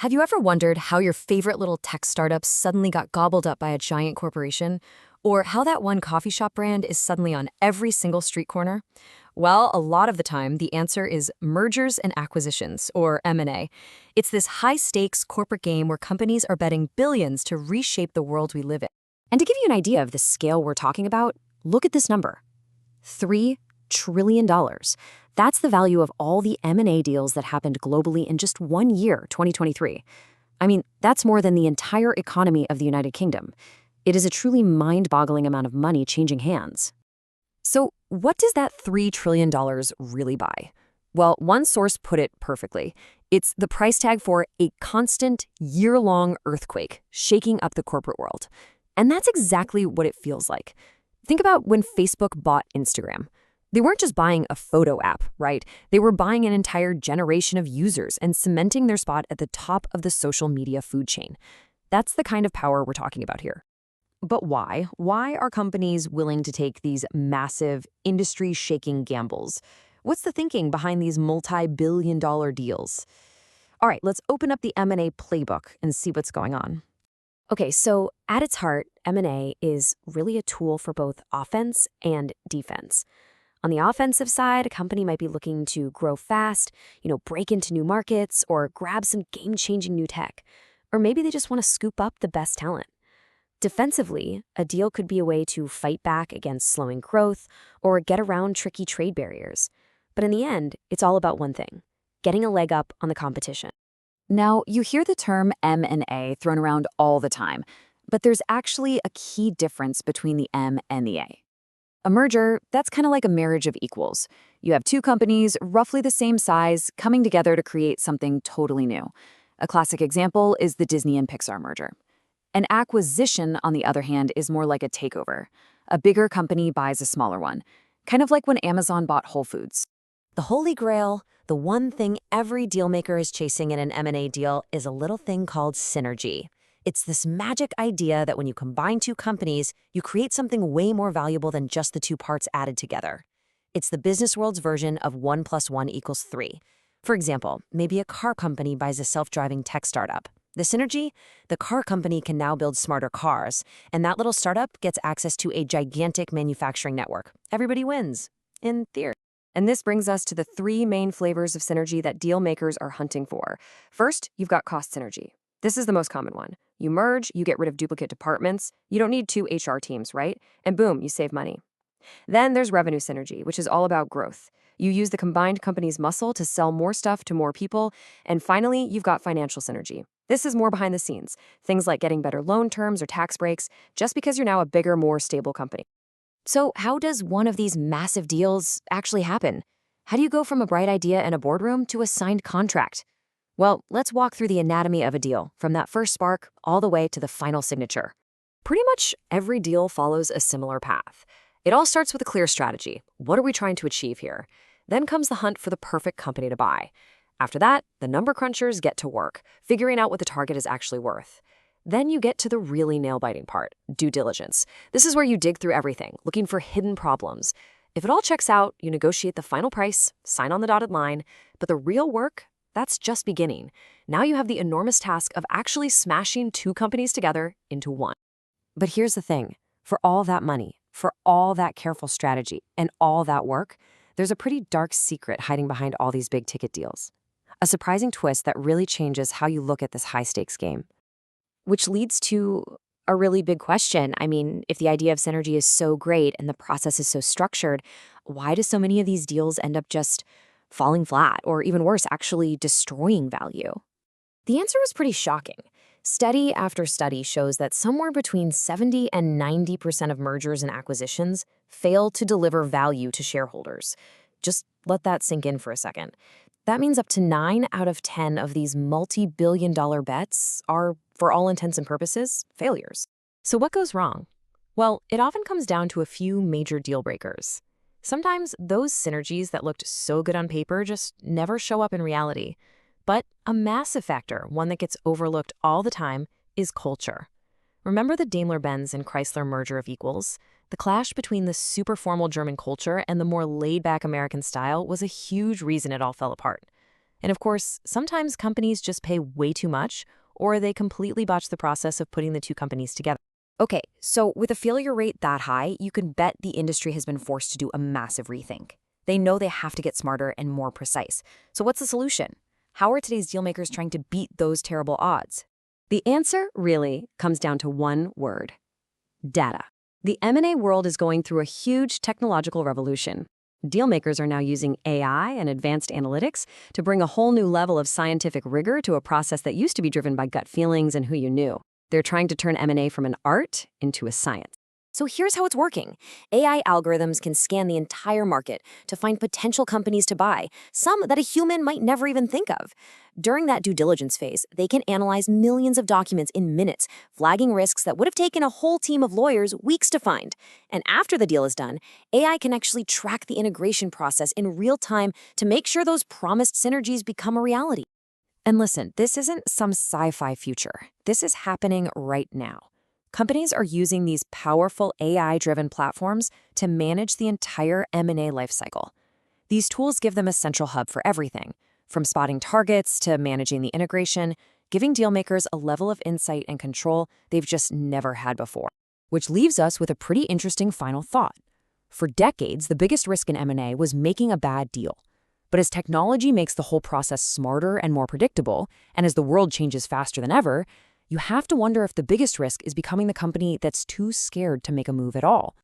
Have you ever wondered how your favorite little tech startup suddenly got gobbled up by a giant corporation? Or how that one coffee shop brand is suddenly on every single street corner? Well, a lot of the time, the answer is mergers and acquisitions, or M&A. It's this high-stakes corporate game where companies are betting billions to reshape the world we live in. And to give you an idea of the scale we're talking about, look at this number. $3 trillion. That's the value of all the M&A deals that happened globally in just 1 year, 2023. I mean, that's more than the entire economy of the United Kingdom. It is a truly mind-boggling amount of money changing hands. So, what does that $3 trillion really buy? Well, one source put it perfectly. It's the price tag for a constant, year-long earthquake shaking up the corporate world. And that's exactly what it feels like. Think about when Facebook bought Instagram. They weren't just buying a photo app, right? They were buying an entire generation of users and cementing their spot at the top of the social media food chain. That's the kind of power we're talking about here. But why? Why are companies willing to take these massive, industry-shaking gambles? What's the thinking behind these multi-billion-dollar deals? All right, let's open up the M&A playbook and see what's going on. Okay, so at its heart, M&A is really a tool for both offense and defense. On the offensive side, a company might be looking to grow fast, break into new markets, or grab some game-changing new tech. Or maybe they just want to scoop up the best talent. Defensively, a deal could be a way to fight back against slowing growth or get around tricky trade barriers. But in the end, it's all about one thing: getting a leg up on the competition. Now, you hear the term M&A thrown around all the time, but there's actually a key difference between the M and the A. A merger, that's kind of like a marriage of equals. You have two companies, roughly the same size, coming together to create something totally new. A classic example is the Disney and Pixar merger. An acquisition, on the other hand, is more like a takeover. A bigger company buys a smaller one, kind of like when Amazon bought Whole Foods. The holy grail, the one thing every dealmaker is chasing in an M&A deal, is a little thing called synergy. It's this magic idea that when you combine two companies, you create something way more valuable than just the two parts added together. It's the business world's version of 1 + 1 = 3. For example, maybe a car company buys a self-driving tech startup. The synergy? The car company can now build smarter cars, and that little startup gets access to a gigantic manufacturing network. Everybody wins, in theory. And this brings us to the three main flavors of synergy that deal makers are hunting for. First, you've got cost synergy. This is the most common one. You merge, you get rid of duplicate departments, you don't need two HR teams, right? And boom, you save money. Then there's revenue synergy, which is all about growth. You use the combined company's muscle to sell more stuff to more people. And finally, you've got financial synergy. This is more behind the scenes, things like getting better loan terms or tax breaks, just because you're now a bigger, more stable company. So how does one of these massive deals actually happen? How do you go from a bright idea in a boardroom to a signed contract? Well, let's walk through the anatomy of a deal, from that first spark all the way to the final signature. Pretty much every deal follows a similar path. It all starts with a clear strategy. What are we trying to achieve here? Then comes the hunt for the perfect company to buy. After that, the number crunchers get to work, figuring out what the target is actually worth. Then you get to the really nail-biting part, due diligence. This is where you dig through everything, looking for hidden problems. If it all checks out, you negotiate the final price, sign on the dotted line, but the real work, that's just beginning. Now you have the enormous task of actually smashing two companies together into one. But here's the thing. For all that money, for all that careful strategy, and all that work, there's a pretty dark secret hiding behind all these big-ticket deals. A surprising twist that really changes how you look at this high-stakes game. Which leads to a really big question. I mean, if the idea of synergy is so great and the process is so structured, why do so many of these deals end up just falling flat, or even worse, actually destroying value? The answer is pretty shocking. Study after study shows that somewhere between 70% and 90% of mergers and acquisitions fail to deliver value to shareholders. Just let that sink in for a second. That means up to 9 out of 10 of these multi-billion-dollar bets are, for all intents and purposes, failures. So what goes wrong? Well, it often comes down to a few major deal breakers. Sometimes those synergies that looked so good on paper just never show up in reality. But a massive factor, one that gets overlooked all the time, is culture. Remember the Daimler-Benz and Chrysler merger of equals? The clash between the super formal German culture and the more laid-back American style was a huge reason it all fell apart. And of course, sometimes companies just pay way too much, or they completely botch the process of putting the two companies together. Okay, so with a failure rate that high, you can bet the industry has been forced to do a massive rethink. They know they have to get smarter and more precise. So what's the solution? How are today's dealmakers trying to beat those terrible odds? The answer really comes down to one word: data. The M&A world is going through a huge technological revolution. Dealmakers are now using AI and advanced analytics to bring a whole new level of scientific rigor to a process that used to be driven by gut feelings and who you knew. They're trying to turn M&A from an art into a science. So here's how it's working. AI algorithms can scan the entire market to find potential companies to buy, some that a human might never even think of. During that due diligence phase, they can analyze millions of documents in minutes, flagging risks that would have taken a whole team of lawyers weeks to find. And after the deal is done, AI can actually track the integration process in real time to make sure those promised synergies become a reality. And listen, this isn't some sci-fi future. This is happening right now. Companies are using these powerful AI-driven platforms to manage the entire M&A lifecycle. These tools give them a central hub for everything, from spotting targets to managing the integration, giving dealmakers a level of insight and control they've just never had before. Which leaves us with a pretty interesting final thought. For decades, the biggest risk in M&A was making a bad deal. But as technology makes the whole process smarter and more predictable, and as the world changes faster than ever, you have to wonder if the biggest risk is becoming the company that's too scared to make a move at all.